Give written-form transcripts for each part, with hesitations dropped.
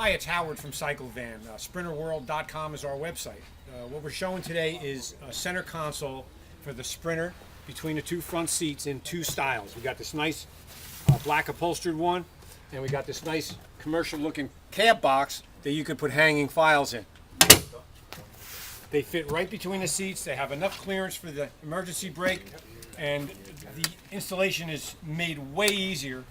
Hi, it's Howard from CycleVan. SprinterWorld.com is our website. What we're showing today is a center console for the Sprinter between the two front seats in two styles. We got this nice black upholstered one, and we got this nice commercial looking cab box that you can put hanging files in. They fit right between the seats. They have enough clearance for the emergency brake, and the installation is made way easier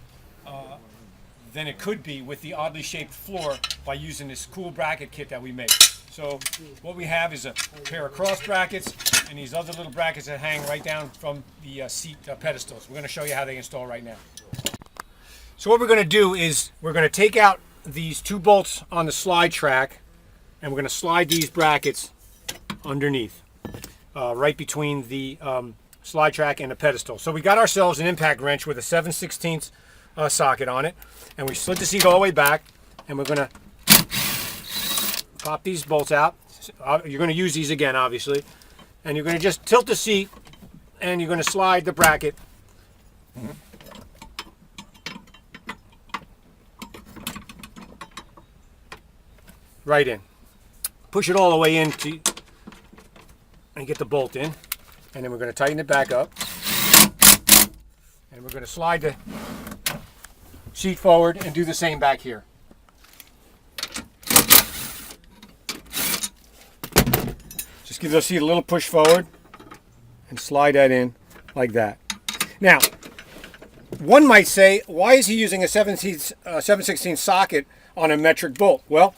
than it could be with the oddly shaped floor by using this cool bracket kit that we make. So what we have is a pair of cross brackets and these other little brackets that hang right down from the seat pedestals. We're going to show you how they install right now. So what we're going to do is we're going to take out these two bolts on the slide track, and we're going to slide these brackets underneath, right between the slide track and the pedestal. So we got ourselves an impact wrench with a 7/16 socket on it, and we slid the seat all the way back, and we're going to pop these bolts out. You're going to use these again, obviously, and you're going to just tilt the seat, and you're going to slide the bracket right in. Push it all the way in and get the bolt in, and then we're going to tighten it back up, and we're going to slide the seat forward and do the same back here. Just give the seat a little push forward and slide that in like that. Now, one might say, why is he using a 7/16 socket on a metric bolt? Well,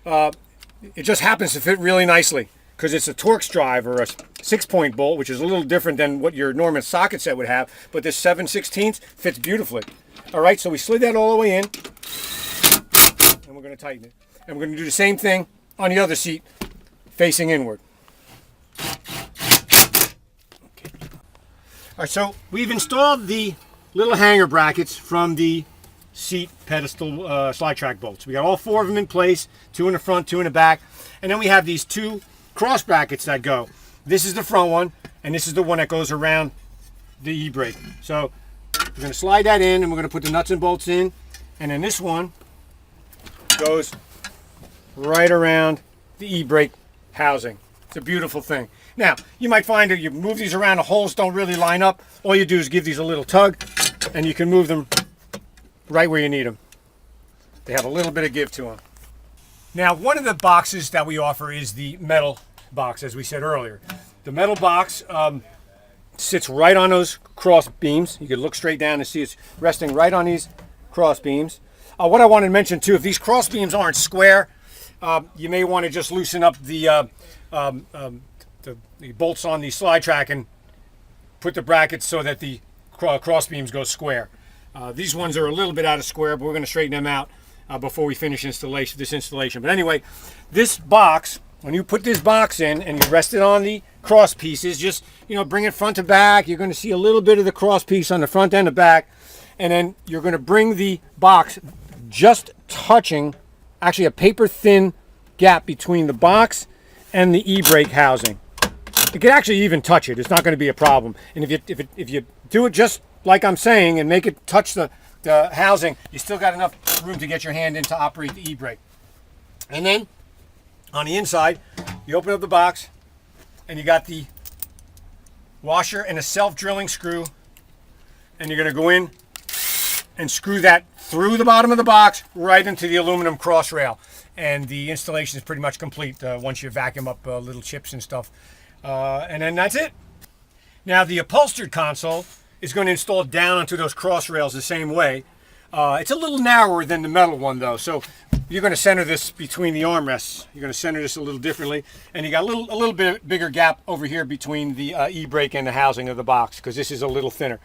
it just happens to fit really nicely because it's a Torx drive or a 6-point bolt, which is a little different than what your Norman socket set would have, but this 7/16 fits beautifully. All right, so we slid that all the way in, and we're going to tighten it. And we're going to do the same thing on the other seat, facing inward. Okay. All right, so we've installed the little hanger brackets from the seat pedestal slide track bolts. We got all four of them in place, two in the front, two in the back, and then we have these two cross brackets that go. This is the front one, and this is the one that goes around the e-brake. So we're going to slide that in, and we're going to put the nuts and bolts in, and then this one goes right around the e-brake housing. It's a beautiful thing. Now, you might find that you move these around, the holes don't really line up. All you do is give these a little tug, and you can move them right where you need them. They have a little bit of give to them. Now, one of the boxes that we offer is the metal box, as we said earlier. The metal box sits right on those cross beams. You can look straight down and see it's resting right on these cross beams. What I wanted to mention too, if these cross beams aren't square, you may want to just loosen up the bolts on the slide track and put the brackets so that the cross beams go square. These ones are a little bit out of square, but we're going to straighten them out before we finish this installation. But anyway, this box, when you put this box in and you rest it on the cross pieces, just bring it front to back. You're going to see a little bit of the cross piece on the front and the back, and then you're going to bring the box just touching, actually a paper thin gap between the box and the e-brake housing. It can actually even touch it. It's not going to be a problem. And if you do it just like I'm saying and make it touch the housing, you still got enough room to get your hand in to operate the e-brake. And then on the inside, you open up the box, and you got the washer and a self-drilling screw, and you're going to go in and screw that through the bottom of the box right into the aluminum cross rail, and the installation is pretty much complete once you vacuum up little chips and stuff, and then that's it. Now the upholstered console is going to install down onto those cross rails the same way. It's a little narrower than the metal one though, so you're going to center this between the armrests. You're going to center this a little differently, and you got a little bit bigger gap over here between the e-brake and the housing of the box, because this is a little thinner.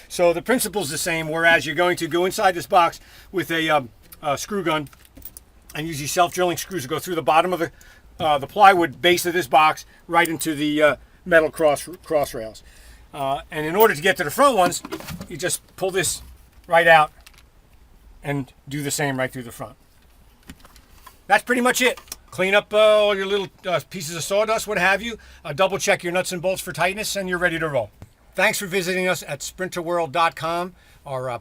So the principle's the same, whereas you're going to go inside this box with a screw gun and use these self-drilling screws to go through the bottom of the plywood base of this box right into the metal cross rails. And in order to get to the front ones, you just pull this right out and do the same right through the front. That's pretty much it. Clean up all your little pieces of sawdust, what have you. Double check your nuts and bolts for tightness, and you're ready to roll. Thanks for visiting us at SprinterWorld.com.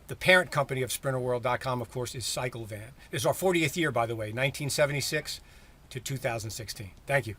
The parent company of SprinterWorld.com, of course, is CycleVan. This is our 40th year, by the way, 1976 to 2016. Thank you.